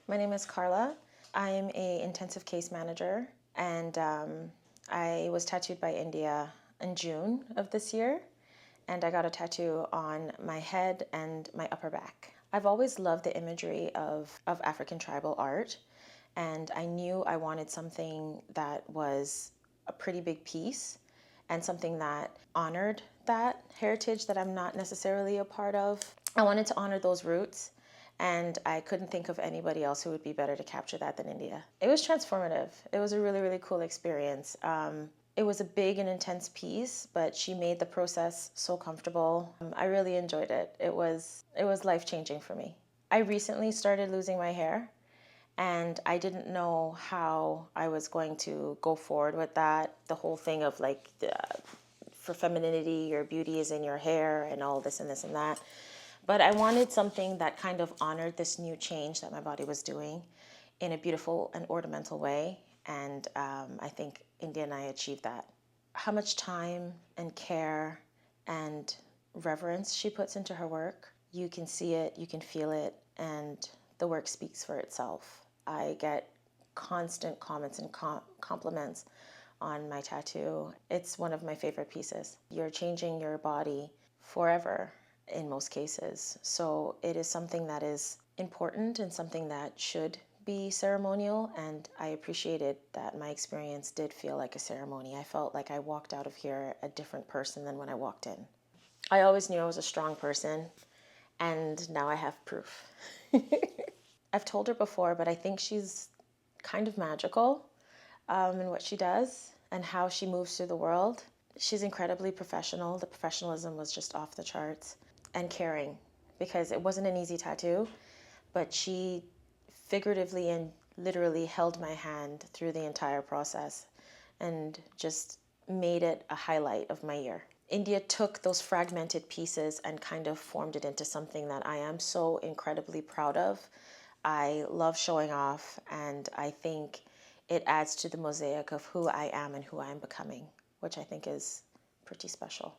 My name is Karla. I'm a intensive case manager, and I was tattooed by India in June of this year, and I got a tattoo on my head and my upper back. I've always loved the imagery of African tribal art, and I knew I wanted something that was a pretty big piece and something that honored that heritage that I'm not necessarily a part of. I wanted to honor those roots, and I couldn't think of anybody else who would be better to capture that than India. It was transformative. It was a really, really cool experience. It was a big and intense piece, but she made the process so comfortable. I really enjoyed it. It was life-changing for me. I recently started losing my hair, and I didn't know how I was going to go forward with that. The whole thing of like, for femininity, your beauty is in your hair and all this and this and that. But I wanted something that kind of honored this new change that my body was doing in a beautiful and ornamental way. And I think India and I achieved that. How much time and care and reverence she puts into her work, you can see it, you can feel it, and the work speaks for itself. I get constant comments and compliments on my tattoo. It's one of my favorite pieces. You're changing your body forever in most cases. So it is something that is important and something that should be ceremonial, and I appreciated that my experience did feel like a ceremony. I felt like I walked out of here a different person than when I walked in. I always knew I was a strong person, and now I have proof. I've told her before, but I think she's kind of magical in what she does and how she moves through the world. She's incredibly professional. The professionalism was just off the charts, and caring, because it wasn't an easy tattoo, but she figuratively and literally held my hand through the entire process and just made it a highlight of my year. India took those fragmented pieces and kind of formed it into something that I am so incredibly proud of. I love showing off, and I think it adds to the mosaic of who I am and who I am becoming, which I think is pretty special.